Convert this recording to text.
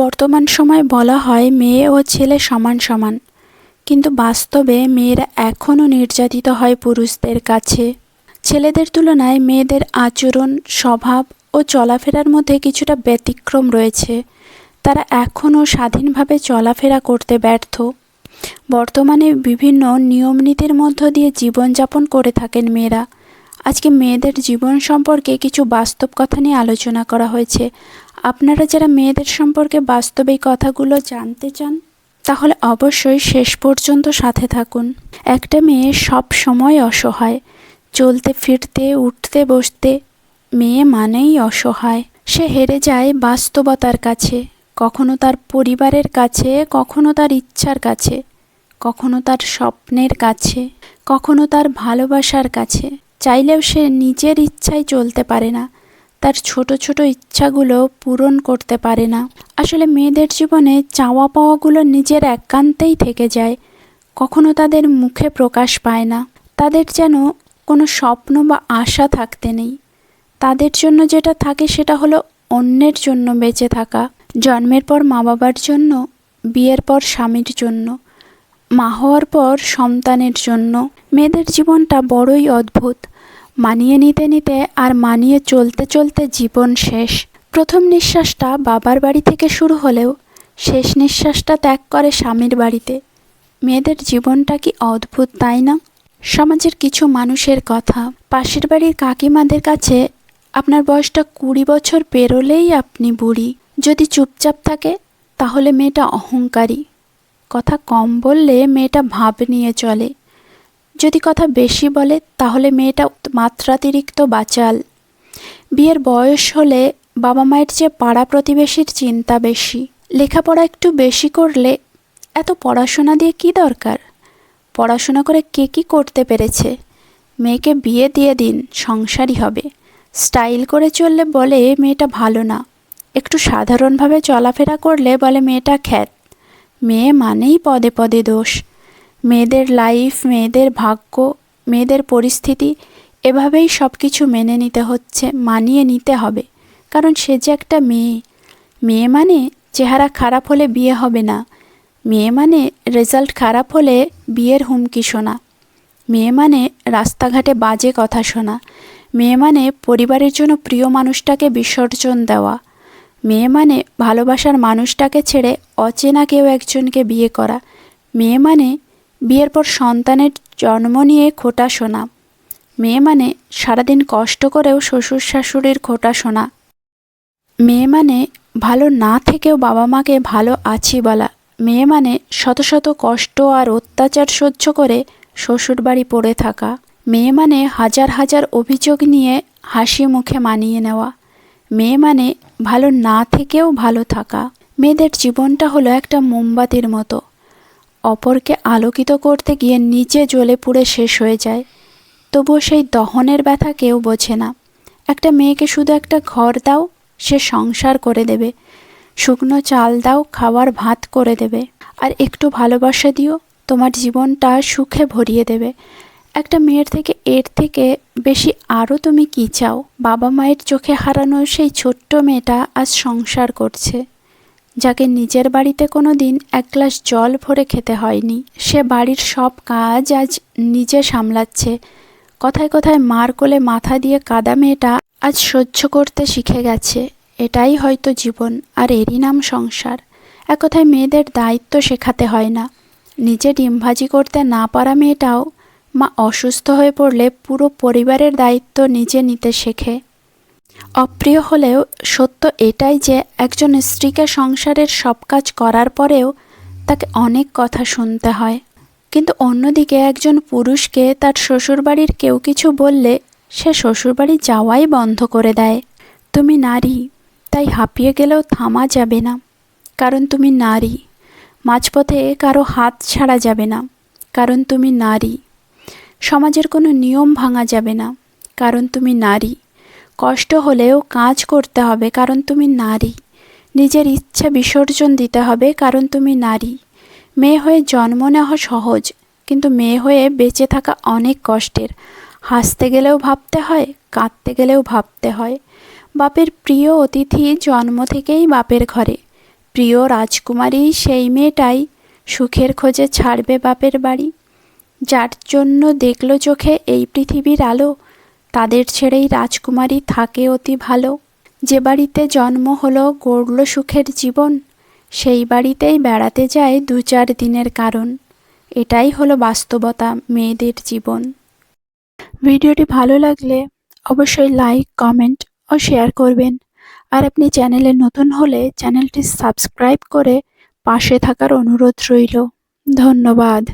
বর্তমান সময়ে বলা হয় মেয়ে ও ছেলে সমান সমান, কিন্তু বাস্তবে মেয়েরা এখনও নির্যাতিত হয় পুরুষদের কাছে। ছেলেদের তুলনায় মেয়েদের আচরণ, স্বভাব ও চলাফেরার মধ্যে কিছুটা ব্যতিক্রম রয়েছে। তারা এখনও স্বাধীনভাবে চলাফেরা করতে ব্যর্থ। বর্তমানে বিভিন্ন নিয়মনীতির মধ্য দিয়ে জীবনযাপন করে থাকেন মেয়েরা। আজকে মেয়েদের জীবন সম্পর্কে কিছু বাস্তব কথা নিয়ে আলোচনা করা হয়েছে। আপনারা যারা মেয়েদের সম্পর্কে বাস্তব এই কথাগুলো জানতে চান, তাহলে অবশ্যই শেষ পর্যন্ত সাথে থাকুন। একটা মেয়ে সব সময় অসহায়, চলতে ফিরতে উঠতে বসতে মেয়ে মানেই অসহায়। সে হেরে যায় বাস্তবতার কাছে, কখনো তার পরিবারের কাছে, কখনো তার ইচ্ছার কাছে, কখনো তার স্বপ্নের কাছে, কখনো তার ভালোবাসার কাছে। চাইলেও সে নিজের ইচ্ছায় চলতে পারে না, তার ছোট ছোট ইচ্ছাগুলো পূরণ করতে পারে না। আসলে মেয়েদের জীবনে চাওয়া পাওয়াগুলো নিজের একান্তেই থেকে যায়, কখনো তাদের মুখে প্রকাশ পায় না। তাদের যেন কোনো স্বপ্ন বা আশা থাকতে নেই। তাদের জন্য যেটা থাকে সেটা হলো অন্যের জন্য বেঁচে থাকা। জন্মের পর মা বাবার জন্য, বিয়ের পর স্বামীর জন্য, মা হওয়ার পর সন্তানের জন্য। মেয়েদের জীবনটা বড়ই অদ্ভুত। মানিয়ে নিতে নিতে আর মানিয়ে চলতে চলতে জীবন শেষ। প্রথম নিঃশ্বাসটা বাবার বাড়ি থেকে শুরু হলেও শেষ নিঃশ্বাসটা ত্যাগ করে স্বামীর বাড়িতে। মেয়েদের জীবনটা কি অদ্ভুত, তাই না? সমাজের কিছু মানুষের কথা, পাশের বাড়ির কাকিমাদের কাছে আপনার বয়সটা 20 বছর পেরোলেই আপনি বুড়ি। যদি চুপচাপ থাকে তাহলে মেয়েটা অহংকারী। কথা কম বললে মেয়েটা ভাব নিয়ে চলে। যদি কথা বেশি বলে তাহলে মেয়েটা মাত্রাতিরিক্ত বাচাল। বিয়ের বয়স হলে বাবা মায়ের চেয়ে পাড়া প্রতিবেশীর চিন্তা বেশি। লেখাপড়া একটু বেশি করলে এত পড়াশোনা দিয়ে কি দরকার? পড়াশোনা করে কে কি করতে পেরেছে? মেয়েকে বিয়ে দিয়ে দিন, সংসারই হবে। স্টাইল করে চললে বলে মেয়েটা ভালো না। একটু সাধারণভাবে চলাফেরা করলে বলে মেয়েটা খ্যাত। মেয়ে মানেই পদে পদে দোষ। মেয়েদের লাইফ, মেয়েদের ভাগ্য, মেয়েদের পরিস্থিতি, এভাবেই সব কিছু মেনে নিতে হচ্ছে, মানিয়ে নিতে হবে। কারণ সে যে একটা মেয়ে। মেয়ে মানে চেহারা খারাপ হলে বিয়ে হবে না। মেয়ে মানে রেজাল্ট খারাপ হলে বিয়ের হুমকি শোনা। মেয়ে মানে রাস্তাঘাটে বাজে কথা শোনা। মেয়ে মানে পরিবারের জন্য প্রিয় মানুষটাকে বিসর্জন দেওয়া। মেয়ে মানে ভালোবাসার মানুষটাকে ছেড়ে অচেনা কেউ একজনকে বিয়ে করা। মেয়ে মানে বিয়ের পর সন্তানের জন্ম নিয়ে খোঁটা শোনা। মেয়ে মানে সারাদিন কষ্ট করেও শ্বশুর শাশুড়ির খোঁটা শোনা। মেয়ে মানে ভালো না থেকেও বাবা মাকে ভালো আছি বলা। মেয়ে মানে শত শত কষ্ট আর অত্যাচার সহ্য করে শ্বশুরবাড়ি পড়ে থাকা। মেয়ে মানে হাজার হাজার অভিযোগ নিয়ে হাসি মুখে মানিয়ে নেওয়া। মেয়ে মানে ভালো না থেকেও ভালো থাকা। মেয়েদের জীবনটা হলো একটা মোমবাতির মতো। অপরকে আলোকিত করতে গিয়ে নিজে জ্বলে পুড়ে শেষ হয়ে যায়। তবুও সেই দহনের ব্যথা কেউ বোঝে না। একটা মেয়েকে শুধু একটা ঘর দাও, সে সংসার করে দেবে। শুকনো চাল দাও, খাওয়ার ভাত করে দেবে। আর একটু ভালোবাসা দিও, তোমার জীবনটা সুখে ভরিয়ে দেবে। একটা মেয়ের থেকে এর থেকে বেশি আরও তুমি কী চাও? বাবা মায়ের চোখে হারানো সেই ছোট্ট মেয়েটা আজ সংসার করছে, যাকে নিজের বাড়িতে কোনো দিন এক গ্লাস জল ভরে খেতে হয়নি। সে বাড়ির সব কাজ আজ নিজে সামলাচ্ছে। কথায় কথায় মার কোলে মাথা দিয়ে কাঁদা মেয়েটা আজ সহ্য করতে শিখে গেছে। এটাই হয়তো জীবন, আর এরই নাম সংসার। এক কথায় মেয়েদের দায়িত্ব শেখাতে হয় না। নিজে ডিম ভাজি করতে না পারা মেয়েটাও মা অসুস্থ হয়ে পড়লে পুরো পরিবারের দায়িত্ব নিজে নিতে শেখে। অপ্রিয় হলেও সত্য এটাই যে একজন স্ত্রীকে সংসারের সব কাজ করার পরেও তাকে অনেক কথা শুনতে হয়। কিন্তু অন্যদিকে একজন পুরুষকে তার শ্বশুরবাড়ির কেউ কিছু বললে সে শ্বশুরবাড়ি যাওয়াই বন্ধ করে দেয়। তুমি নারী, তাই হাঁপিয়ে গেলেও থামা যাবে না, কারণ তুমি নারী। মাঝপথে কারো হাত ছাড়া যাবে না, কারণ তুমি নারী। সমাজের কোনো নিয়ম ভাঙা যাবে না, কারণ তুমি নারী। কষ্ট হলেও কাজ করতে হবে, কারণ তুমি নারী। নিজের ইচ্ছা বিসর্জন দিতে হবে, কারণ তুমি নারী। মেয়ে হয়ে জন্ম নেওয়া সহজ, কিন্তু মেয়ে হয়ে বেঁচে থাকা অনেক কষ্টের। হাসতে গেলেও ভাবতে হয়, কাঁদতে গেলেও ভাবতে হয়। বাপের প্রিয় অতিথি জন্ম থেকেই বাপের ঘরে, প্রিয় রাজকুমারী সেই মেয়েটাই সুখের খোঁজে ছাড়বে বাপের বাড়ি। যার জন্য দেখল চোখে এই পৃথিবীর আলো, তাদের ছেড়েই রাজকুমারী থাকে অতি ভালো। যে বাড়িতে জন্ম হলো গড়ল সুখের জীবন, সেই বাড়িতেই বেড়াতে যায় 2-4 দিনের কারণ। এটাই হলো বাস্তবতা মেয়েদের জীবন। ভিডিওটি ভালো লাগলে অবশ্যই লাইক, কমেন্ট ও শেয়ার করবেন। আর আপনি চ্যানেলে নতুন হলে চ্যানেলটি সাবস্ক্রাইব করে পাশে থাকার অনুরোধ রইল। ধন্যবাদ।